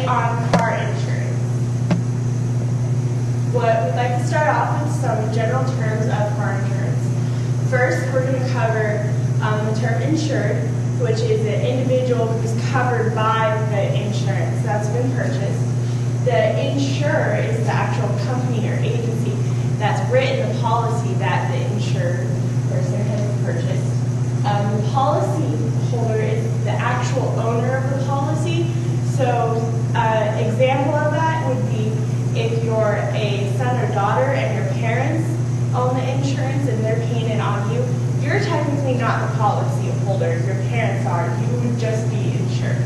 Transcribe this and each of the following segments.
on car insurance. What we'd like to start off with some general terms of car insurance. First, we're going to cover the term insured, which is an individual who's covered by the insurance that's been purchased. The insurer is the actual company or agency that's written the policy that the insured person has purchased. The policy holder is the actual owner of the policy. So example of that would be if you're a son or daughter and your parents own the insurance and they're paying it on you, you're technically not the policy holder, your parents are, you would just be insured.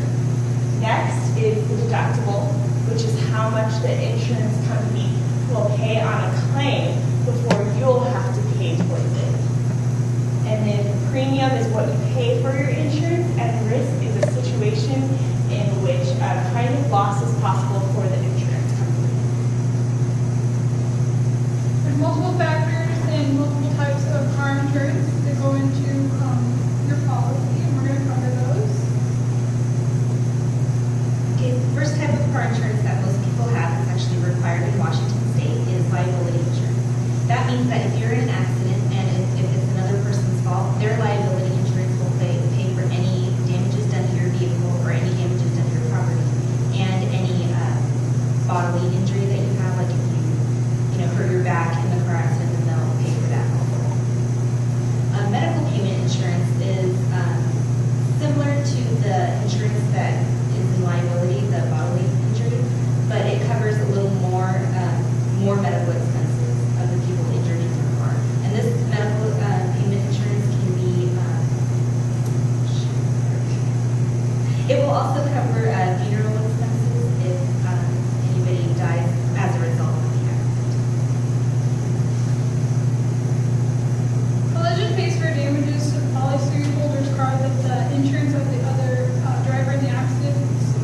Next is the deductible, which is how much the insurance company will pay on a claim before you'll have to pay towards it. And then premium is what you pay for your insurance, and risk is a situation in which a kind of loss is possible for the insurance company. There's multiple factors and multiple types of car insurance that go into your policy, and we're going to cover those. Okay, the first type of car insurance that most people have is actually required in Washington State is liability insurance. That means that if you're in an accident and if it's another person's fault, their liability insurance will pay for any damages done to your vehicle or any damages done to your property, and any bodily injury that you have, like if you hurt your back in the car accident, then they'll pay for that also. Medical payment insurance is similar to the insurance that is in liability, the bodily injury, but it covers a little more medical expenses of the people injured in your car. And this medical payment insurance can be, it will also cover funeral expenses if anybody dies as a result of the accident. Collision pays for damages to the policyholder's car that the insurance of the other driver in the accident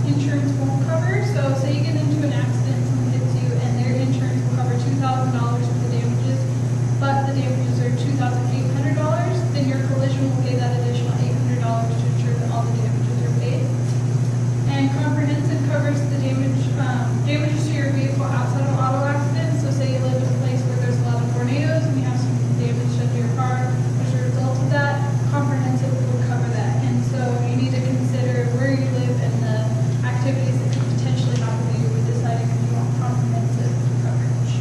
insurance won't cover. So say you get into an accident, someone hits you, and their insurance will cover $2,000 for the damages, but the damages are $2,800, then your collision will pay that additional $800 to ensure that all the damages are paid. And comprehensive covers the damages to your vehicle outside of auto accidents. So say you live in a place where there's a lot of tornadoes and you have some damage done to your car as a result of that, comprehensive will cover that. And so you need to consider where you live and the activities that could potentially happen to you with deciding if you want comprehensive coverage.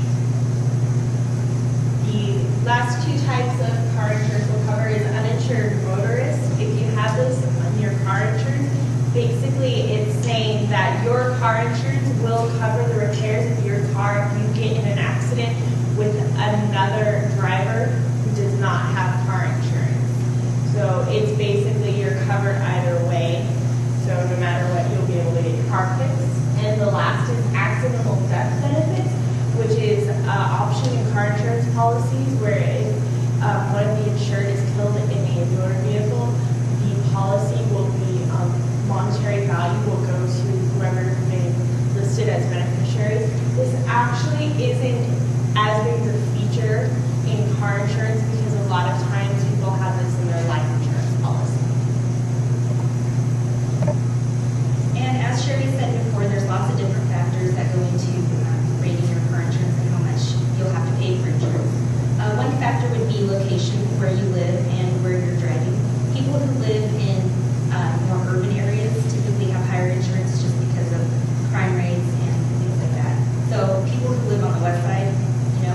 The last two types of car insurance we'll cover is uninsured motorist. If you have this on your car insurance, basically it's saying that your car insurance will cover the repairs of your car if you get in an accident with another driver who does not have car insurance. So it's basically you're covered either way. So no matter what, you'll be able to get your car fixed. And the last is accidental death benefits, which is an option in car insurance policies where if one of the insured is killed in a motor vehicle, the policy will be monetary value will go to whoever they listed as beneficiaries. This actually isn't as big of a feature in car insurance because a lot of times people have this in their life insurance policy. And as Sherry said before, there's lots of different factors that go into rating your car insurance and how much you'll have to pay for insurance. One factor would be location, where you live and where you're driving. People who live in more urban areas typically have higher insurance just because of crime rates and things like that. So people who live on the west side,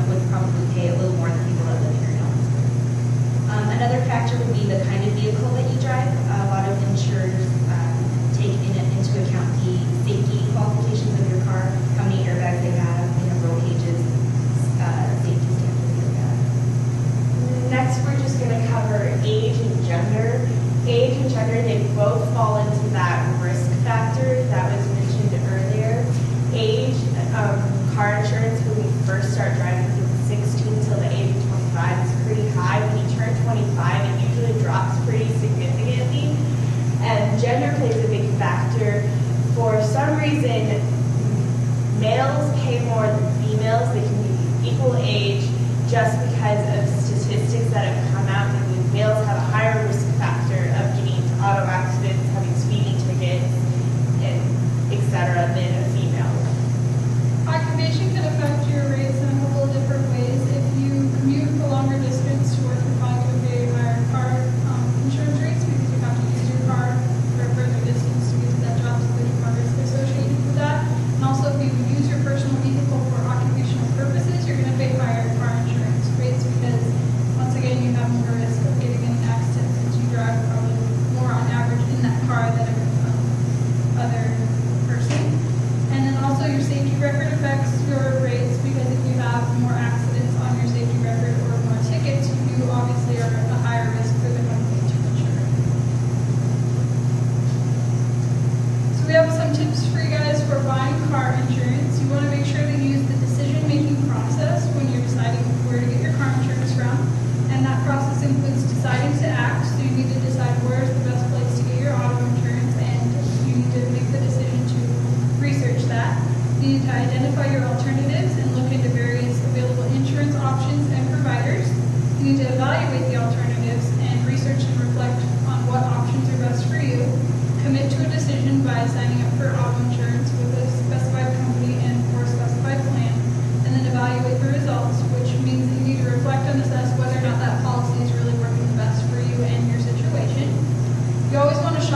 would probably pay a little more than people that live here in Ellensburg. Another factor would be the kind of vehicle that you drive. A lot of insurers take into account the safety qualifications of your car, how many airbags they have, roll cages, safety standards, things like that. Next, we're just going to cover age and gender. Age and gender, they both fall into that risk factor that was mentioned earlier. Age, car insurance, when we first start driving from 16 till the age of 25 is pretty high. When you turn 25, it usually drops pretty significantly. And gender plays a big factor. For some reason, males pay more than females. They can be equal age just because of statistics that have come out that males have a higher risk factor of getting into auto accidents, having speeding tickets, and etc. than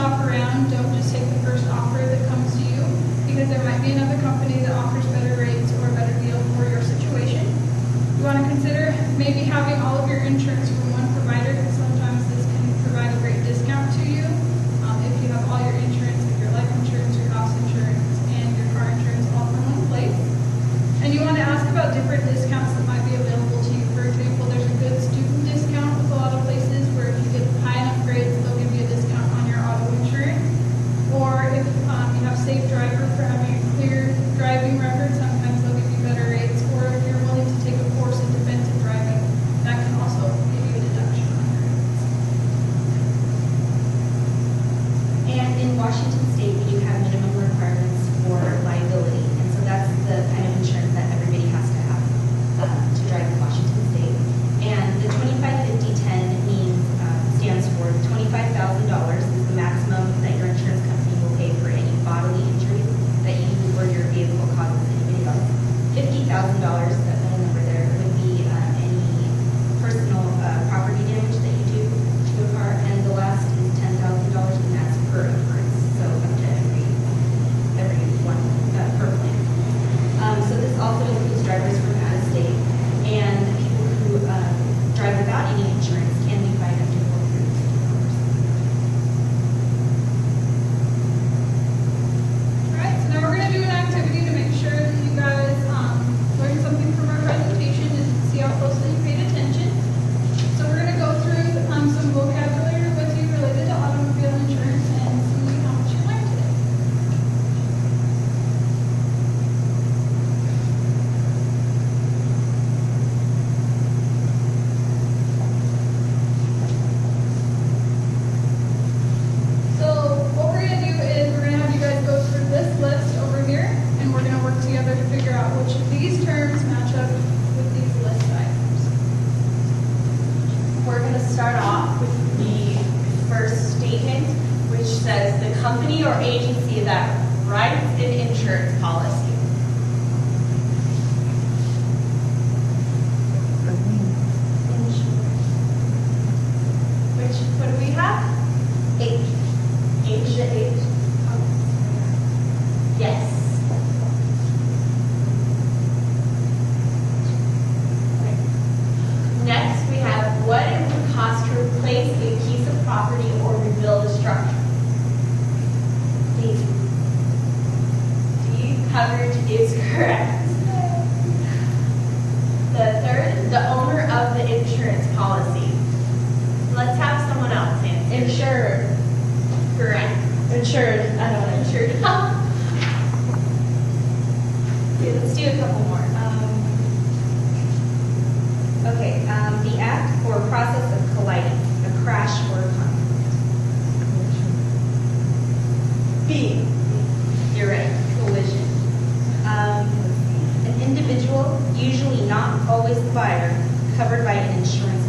shop around. Don't just take the first offer that comes to you, because there might be another company that offers better rates or a better deal for your situation. You want to consider maybe having all of your insurance from one provider, because sometimes this can provide a great discount to you. If you have all your insurance, like your life insurance, your house insurance, and your car insurance all from one place. And you want to ask about different discounts that might be available to you. For example, there's a good student discount with a lot of places where if you get high enough grades, they'll give you a discount on your auto insurance. Or if you have safe driver for having a clear driving record, sometimes they'll give you better rates. Or if you're willing to take a course in defensive driving, that can also give you a deduction on your rates. And in Washington State, we do have minimum requirements for liability. And so that's the kind of insurance that everybody has to have to drive in Washington State. And the 255010 means, stands for $25,000 is the maximum that your insurance company will pay for any bodily injury that you or your vehicle causes anybody else. $50,000, that middle number there, would be any personal property damage that you do to a car. And the last is $10,000, and that's per occurrence. So up to every one per plan. So this also includes drivers from out of state, and people who drive without any insurance can be fined up to $450. All right, so now we're going to do an activity to make sure that you guys learn something from our presentation and see how closely you paid attention. So we're going to go through some vocabulary with you related to automobile insurance and see how much you learned today. So what we're going to do is we're going to have you guys go through this list over here, and we're going to work together to figure out which of these terms match up with these list items. We're going to start off with the first statement, which says the company or agency that writes an insurance policy. What do we have? H. H. H. Yes. Next, we have what it would cost to replace a piece of property or rebuild a structure. D. D. Coverage is correct. The third, the owner of the insurance policy. Let's have someone else answer. Insured. Correct. Insured. I don't know. Insured. Okay, let's do a couple more. Okay, the act or process of colliding, a crash or a conflict. B. You're right, collision. An individual, usually not always the buyer, covered by an insurance